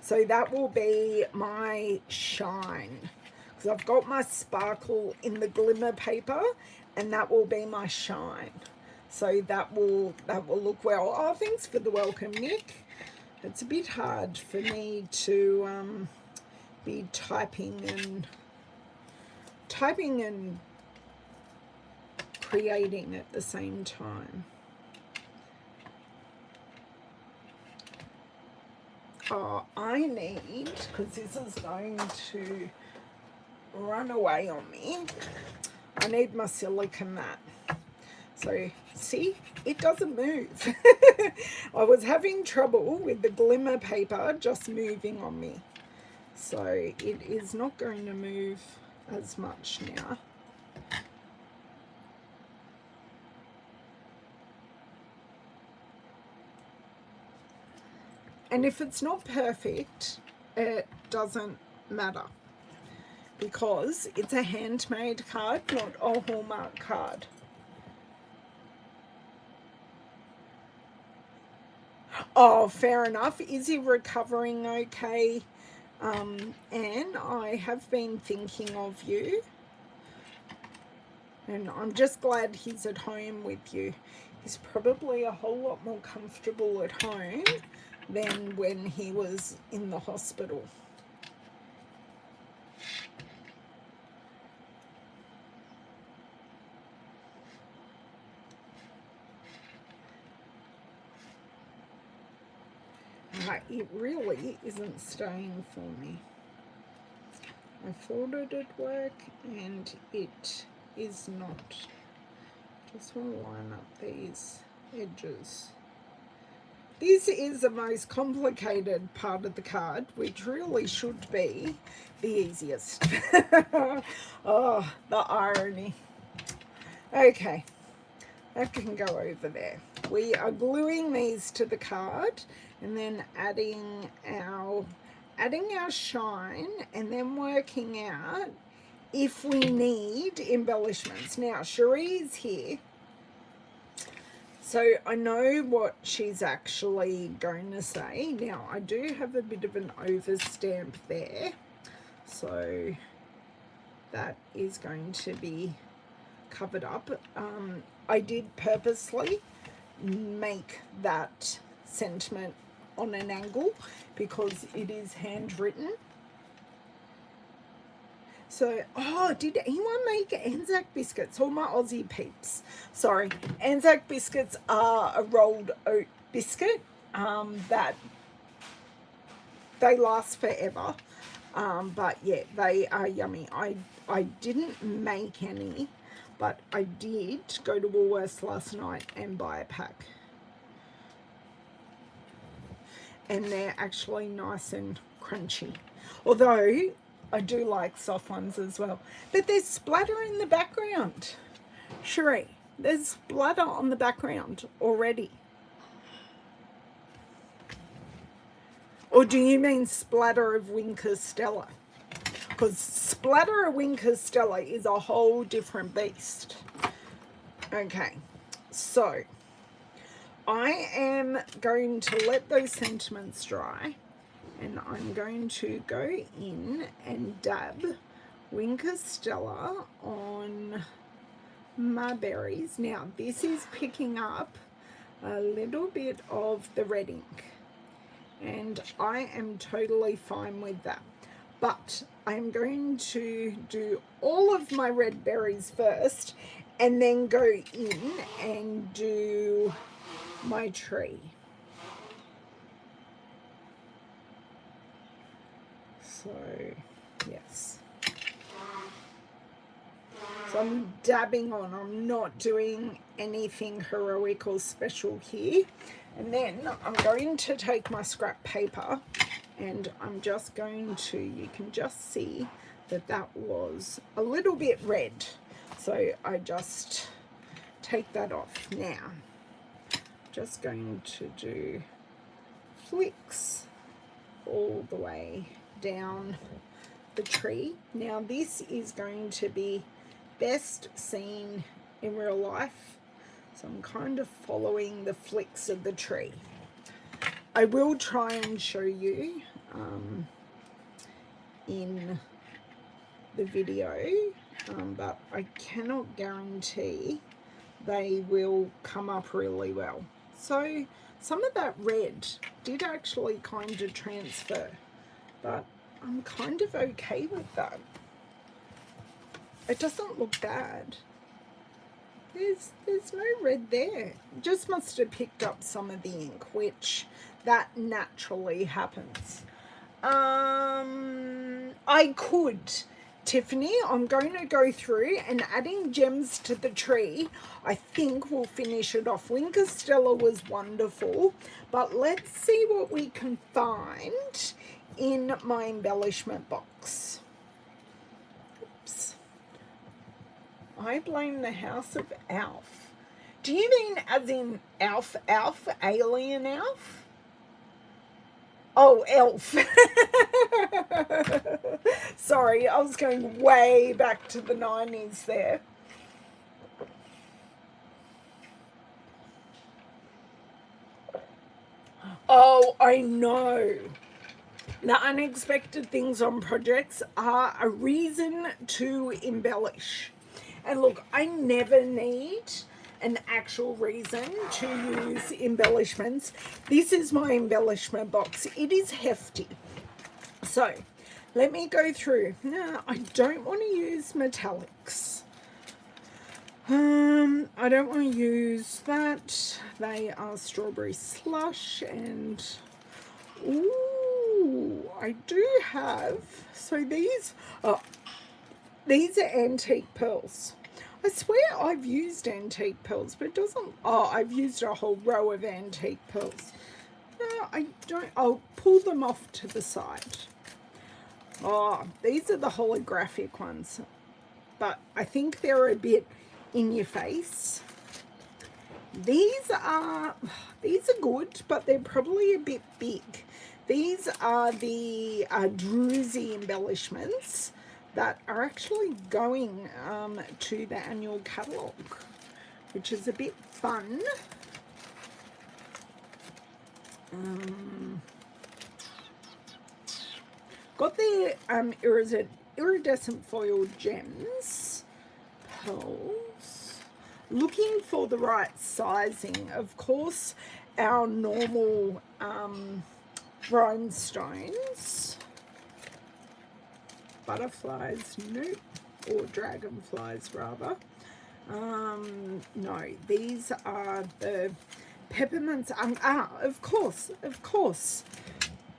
So that will be my shine. Because I've got my sparkle in the glimmer paper, and that will be my shine. So that will look well. Oh, thanks for the welcome, Nick. It's a bit hard for me to be typing and creating at the same time. I need, because this is going to run away on me, I need my silicone mat. So, see, it doesn't move. I was having trouble with the glimmer paper just moving on me. So, it is not going to move as much now. And if it's not perfect, it doesn't matter, because it's a handmade card, not a Hallmark card. Oh, fair enough. Is he recovering okay? Anne, I have been thinking of you. And I'm just glad he's at home with you. He's probably a whole lot more comfortable at home than when he was in the hospital. It really isn't staying for me. I thought it'd work and it is not. Just want to line up these edges. This is the most complicated part of the card, which really should be the easiest. Oh, the irony. Okay, that can go over there. We are gluing these to the card and then adding our shine, and then working out if we need embellishments. Now, Cherie's here, so I know what she's actually going to say. Now, I do have a bit of an overstamp there, so that is going to be covered up. I did purposely make that sentiment on an angle because it is handwritten. So, oh, did anyone make Anzac biscuits? All my Aussie peeps. Sorry, Anzac biscuits are a rolled oat biscuit that they last forever. But yeah, they are yummy. I didn't make any, but I did go to Woolworths last night and buy a pack. And they're actually nice and crunchy. Although I do like soft ones as well. But there's splatter in the background. Cherie, there's splatter on the background already. Or do you mean splatter of Winker Stella? Because splatter of Winker Stella is a whole different beast. Okay, so I am going to let those sentiments dry, and I'm going to go in and dab Winker Stella on my berries. Now, this is picking up a little bit of the red ink, and I am totally fine with that. But I'm going to do all of my red berries first, and then go in and do my tree. So, yes. So I'm dabbing on. I'm not doing anything heroic or special here. And then I'm going to take my scrap paper, and I'm just going to, you can just see that that was a little bit red. So I just take that off. Now, just going to do flicks all the way down the tree. Now this is going to be best seen in real life, so I'm kind of following the flicks of the tree. I will try and show you in the video, but I cannot guarantee they will come up really well. So some of that red did actually kind of transfer, but I'm kind of okay with that. It doesn't look bad. There's no red there. It just must have picked up some of the ink, which That naturally happens. I could, Tiffany, I'm going to go through and adding gems to the tree. I think we'll finish it off. Winker Stella was wonderful, but let's see what we can find in my embellishment box. Oops. I blame the House of Alf. Do you mean as in Alf, alien Alf? Oh, elf. Sorry, I was going way back to the 90s there. Oh, I know. The unexpected things on projects are a reason to embellish. And look, I never need an actual reason to use embellishments. This is my embellishment box. It is hefty. So let me go through. Now, I don't want to use metallics. I don't want to use that. They are strawberry slush and ooh, I do have, so these are antique pearls. I swear I've used antique pearls, but it doesn't, I've used a whole row of antique pearls. No, I don't, I'll pull them off to the side. Oh, these are the holographic ones, but I think they're a bit in your face. These are good, but they're probably a bit big. These are the druzy embellishments that are actually going to the annual catalogue, which is a bit fun. Got the iridescent foil gems, pearls. Looking for the right sizing. Of course, our normal rhinestones. Butterflies, nope, or dragonflies rather. No, these are the peppermints. Of course,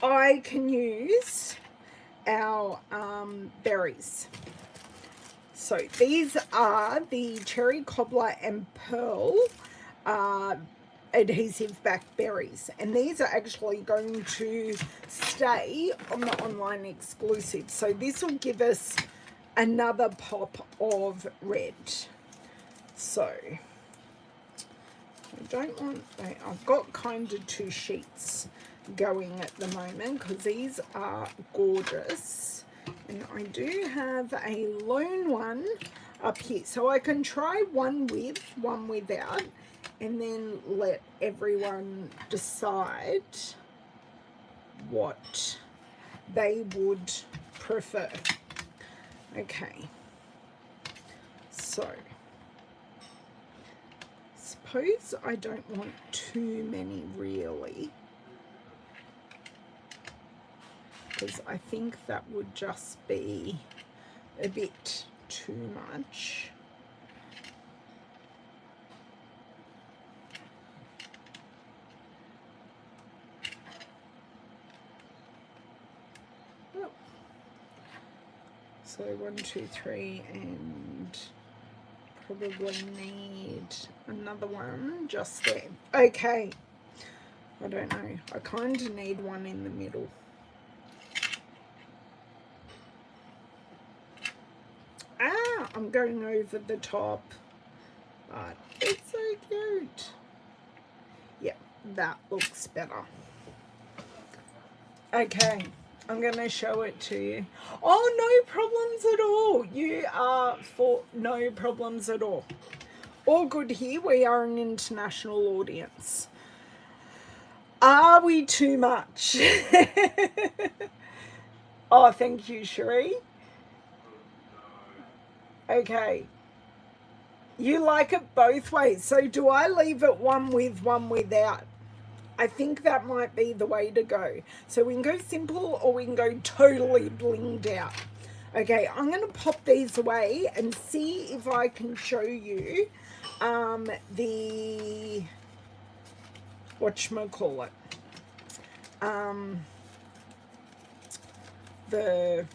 I can use our berries. So these are the cherry cobbler and pearl adhesive back berries, and these are actually going to stay on the online exclusive, so this will give us another pop of red. So I don't want, I've got kind of two sheets going at the moment because these are gorgeous, and I do have a lone one up here, so I can try one with, one without, and then let everyone decide what they would prefer. Okay, so suppose I don't want too many really, because I think that would just be a bit too much. So 1, 2, 3, and probably need another one just there. Okay, I don't know. I kind of need one in the middle. I'm going over the top, but it's so cute. Yep, that looks better. Okay. I'm going to show it to you. Oh, no problems at all. You are for no problems at all. All good here. We are an international audience. Are we too much? Oh, thank you, Cherie. Okay. You like it both ways. So do I leave it one with, one without? I think that might be the way to go. So we can go simple or we can go totally blinged out. Okay, I'm going to pop these away and see if I can show you the, whatchamacallit. the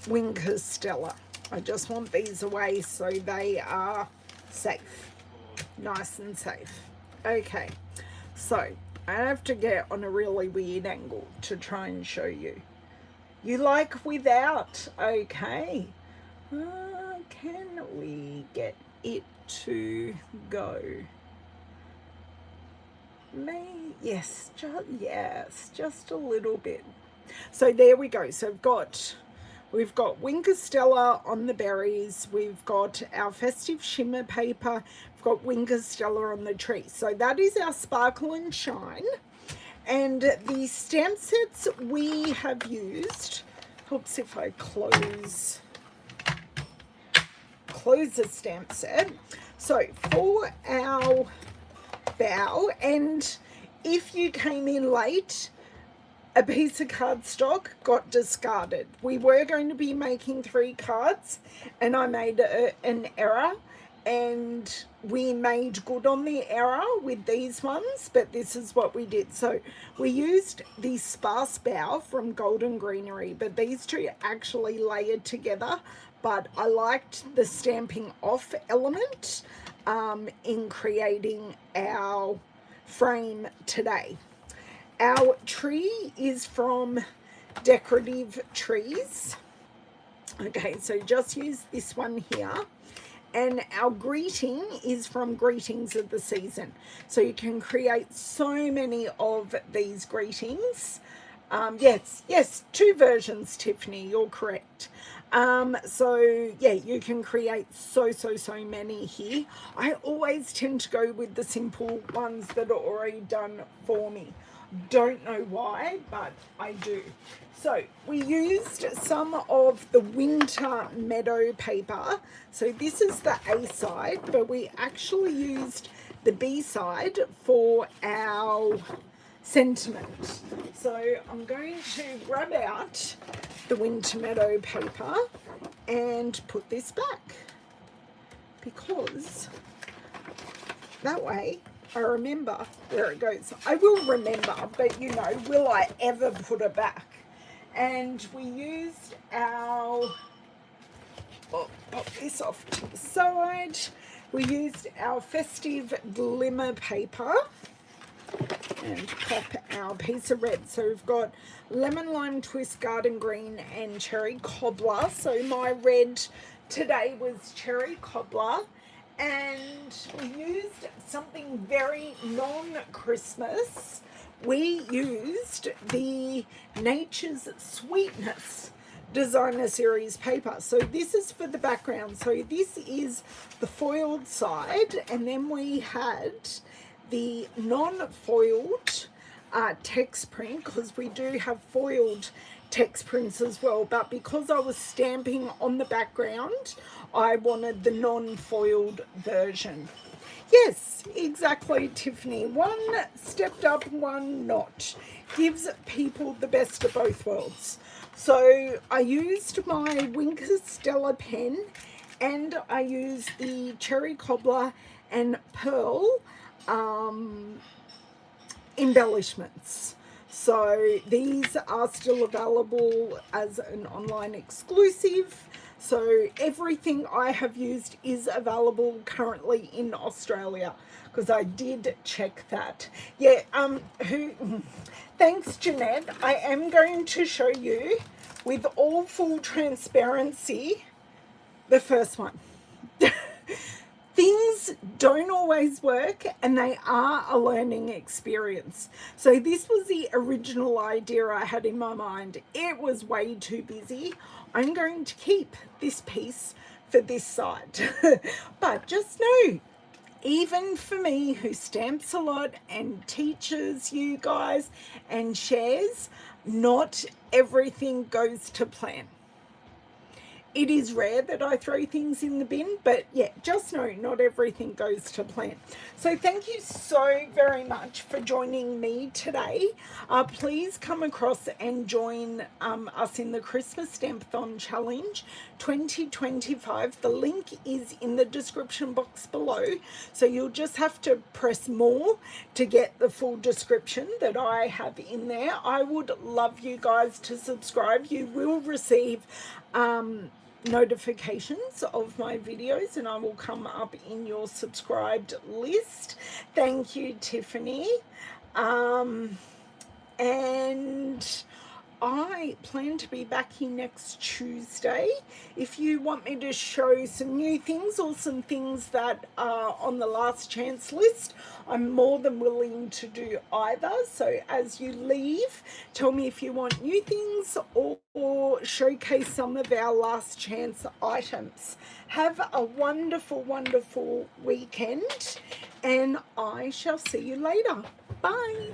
Winker Stella. I just want these away so they are safe, nice and safe. Okay, so I have to get on a really weird angle to try and show you. You like without? Okay. Can we get it to go? Yes, just a little bit. So there we go. So we've got Winker Stella on the berries. We've got our festive shimmer paper. We've got Winker Stella on the tree. So that is our Sparkle and Shine. And the stamp sets we have used, helps if I close the stamp set. So for our bow, and if you came in late, a piece of cardstock got discarded. We were going to be making 3 cards and I made an error, and we made good on the error with these ones, but this is what we did. So we used the sparse bow from Golden Greenery, but these two actually layered together, but I liked the stamping off element in creating our frame today. Our tree is from Decorative Trees. Okay, so just use this one here. And our greeting is from Greetings of the Season. So you can create so many of these greetings. Yes, 2 versions, Tiffany, you're correct. So yeah, you can create so many here. I always tend to go with the simple ones that are already done for me. Don't know why, but I do. So we used some of the winter meadow paper. So this is the A side, but we actually used the B side for our sentiment. So I'm going to grab out the winter meadow paper and put this back, because that way I remember where it goes. I will remember, but you know, will I ever put it back? And we used our, pop this off to the side. We used our festive glimmer paper and pop our piece of red. So we've got lemon lime twist, garden green, and cherry cobbler. So my red today was cherry cobbler. And we used something very non-Christmas. We used the Nature's Sweetness designer series paper. So this is for the background. So this is the foiled side, and then we had the non-foiled text print, because we do have foiled text prints as well, but because I was stamping on the background, I wanted the non-foiled version. Yes, exactly, Tiffany. One stepped up, one not. Gives people the best of both worlds. So I used my Winker Stella pen, and I used the cherry cobbler and pearl embellishments. So these are still available as an online exclusive. So everything I have used is available currently in Australia, because I did check that. Yeah, thanks, Jeanette. I am going to show you with all full transparency the first one. Things don't always work, and they are a learning experience. So this was the original idea I had in my mind. It was way too busy. I'm going to keep this piece for this side. But just know, even for me, who stamps a lot and teaches you guys and shares, not everything goes to plan. it is rare that I throw things in the bin, but yeah, just know not everything goes to plan. So thank you so very much for joining me today. Please come across and join us in the Christmas Stampathon Challenge 2025. The link is in the description box below, so you'll just have to press more to get the full description that I have in there. I would love you guys to subscribe. You will receive notifications of my videos, and I will come up in your subscribed list. Thank you, Tiffany. And I plan to be back here next Tuesday. If you want me to show some new things or some things that are on the last chance list, I'm more than willing to do either. So as you leave, tell me if you want new things or showcase some of our last chance items. Have a wonderful, wonderful weekend, and I shall see you later. Bye.